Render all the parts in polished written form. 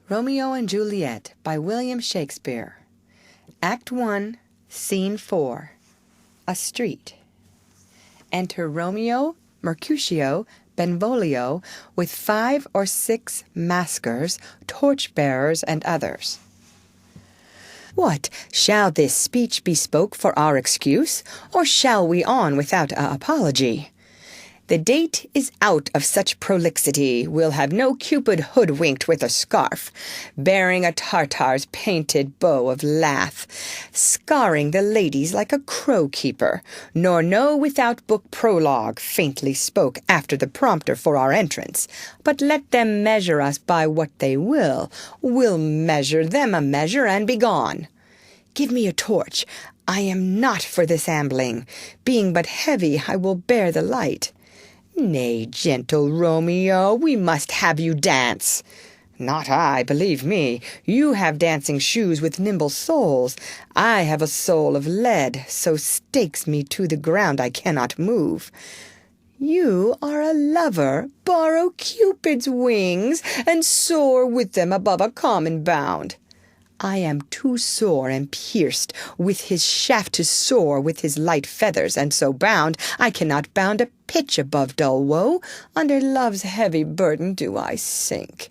Romeo and Juliet by William Shakespeare. Act 1, Scene 4. A street. Enter Romeo, Mercutio, Benvolio, with 5 or 6 maskers, torch-bearers, and others. What, shall this speech be spoke for our excuse, or shall we on without apology? The date is out of such prolixity, we'll have no Cupid hoodwinked with a scarf, bearing a Tartar's painted bow of lath, scarring the ladies like a crow-keeper, nor no without book prologue faintly spoke after the prompter for our entrance. But let them measure us by what they will, we'll measure them a measure and be gone. Give me a torch, I am not for this ambling, being but heavy I will bear the light. Nay, gentle Romeo, we must have you dance. Not I, believe me. You have dancing shoes with nimble soles. I have a soul of lead, so stakes me to the ground I cannot move. You are a lover, borrow Cupid's wings, and soar with them above a common bound. I am too sore and pierced with his shaft to soar with his light feathers, and so bound I cannot bound a pitch above dull woe. Under love's heavy burden do I sink.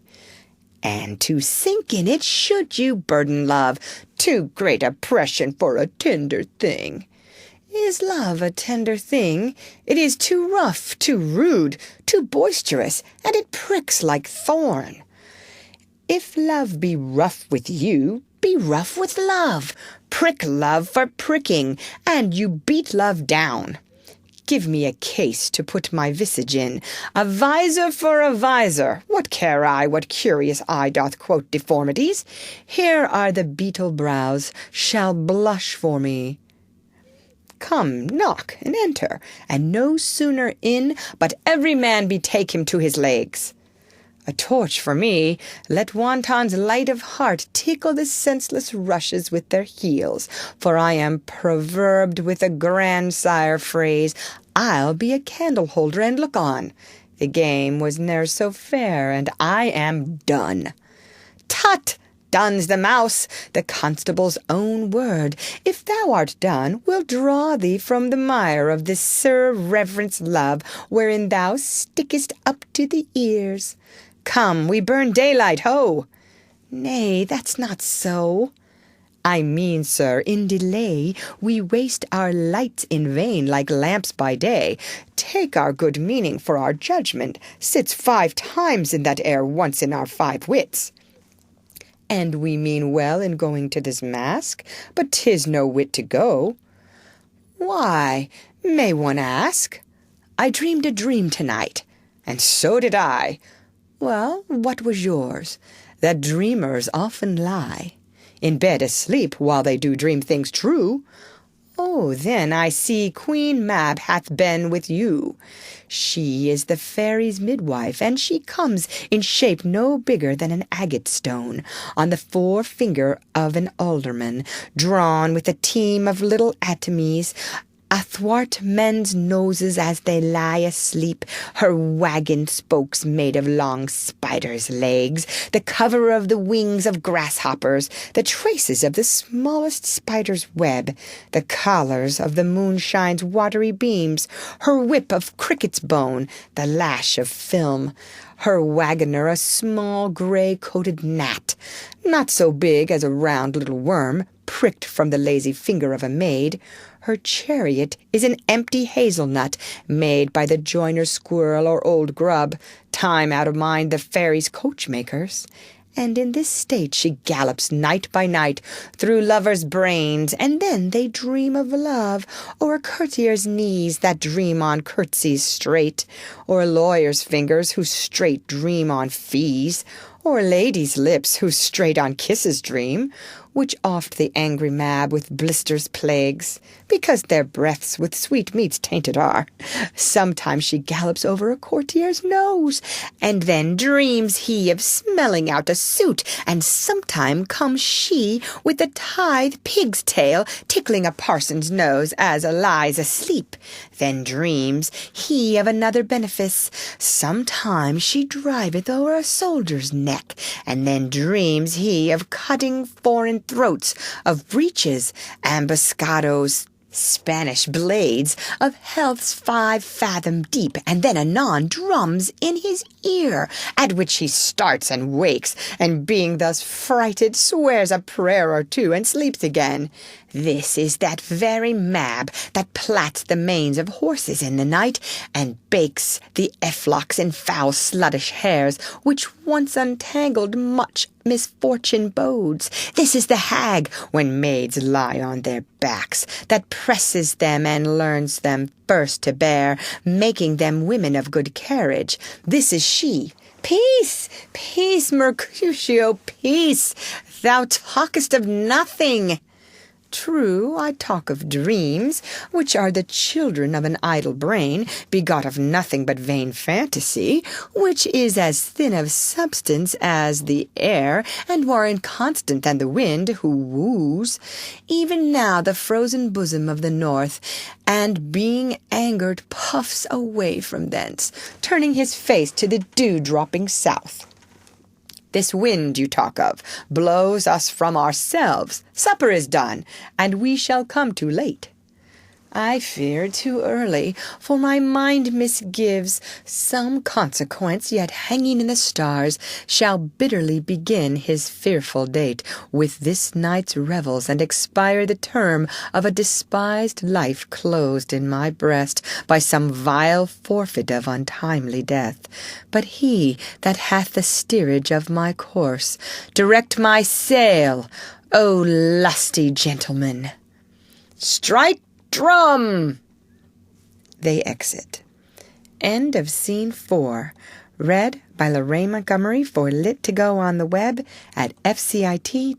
And to sink in it should you burden love, too great oppression for a tender thing. Is love a tender thing? It is too rough, too rude, too boisterous, and it pricks like thorn. If love be rough with you, be rough with love. Prick love for pricking, and you beat love down. Give me a case to put my visage in, a visor for a visor. What care I what curious eye doth quote deformities? Here are the beetle brows shall blush for me. Come, knock, and enter, and no sooner in, but every man betake him to his legs. A torch for me, let wantons light of heart tickle the senseless rushes with their heels, for I am proverbed with a grandsire phrase, I'll be a candle holder and look on. The game was ne'er so fair, and I am done. Tut! Done's the mouse, the constable's own word. If thou art done, we'll draw thee from the mire of this Sir Reverence love, wherein thou stickest up to the ears. Come, we burn daylight, ho! Nay, that's not so. I mean, sir, in delay we waste our lights in vain like lamps by day. Take our good meaning for our judgment, sits 5 times in that air once in our 5 wits. And we mean well in going to this mask, but 'tis no wit to go. Why, may one ask? I dreamed a dream tonight, and so did I. Well, what was yours? That dreamers often lie in bed asleep while they do dream things true. Oh, then I see Queen Mab hath been with you. She is the fairy's midwife, and she comes in shape no bigger than an agate stone, on the forefinger of an alderman, drawn with a team of little atomies, athwart men's noses as they lie asleep, her wagon spokes made of long spiders' legs, the cover of the wings of grasshoppers, the traces of the smallest spider's web, the collars of the moonshine's watery beams, her whip of cricket's bone, the lash of film, her wagoner a small grey-coated gnat, not so big as a round little worm, pricked from the lazy finger of a maid. Her chariot is an empty hazelnut, made by the joiner's squirrel or old grub, time out of mind the fairy's coachmakers. And in this state she gallops night by night through lovers' brains, and then they dream of love, or a courtier's knees that dream on curtsies straight, or lawyer's fingers who straight dream on fees, or ladies' lips who straight on kisses dream. which oft the angry mab with blisters plagues, because their breaths with sweetmeats tainted are. Sometimes she gallops over a courtier's nose, and then dreams he of smelling out a suit, and sometime comes she with the tithe pig's tail tickling a parson's nose as a lies asleep. Then dreams he of another benefice. Sometime she driveth o'er a soldier's neck, and then dreams he of cutting foreign throats, of breaches, ambuscados, Spanish blades, of healths 5 fathom deep, and then anon drums in his ear, at which he starts and wakes, and being thus frighted, swears a prayer or two, and sleeps again. This is that very mab that plats the manes of horses in the night, and bakes the efflocks in foul sluttish hairs, which once untangled much misfortune bodes. This is the hag, when maids lie on their backs, that presses them and learns them first to bear, making them women of good carriage. This is she. Peace, peace, Mercutio, peace! Thou talkest of nothing. True, I talk of dreams, which are the children of an idle brain, begot of nothing but vain fantasy, which is as thin of substance as the air, and more inconstant than the wind, who woos. Even now the frozen bosom of the north, and being angered, puffs away from thence, turning his face to the dew-dropping south. This wind you talk of blows us from ourselves. Supper is done, and we shall come too late. I fear too early, for my mind misgives some consequence yet hanging in the stars shall bitterly begin his fearful date with this night's revels, and expire the term of a despised life closed in my breast by some vile forfeit of untimely death. But he that hath the steerage of my course, direct my sail, O lusty gentleman. Strike drum! They exit. End of Scene 4. Read by Lorraine Montgomery for Lit to Go on the web at fcit.usf.edu.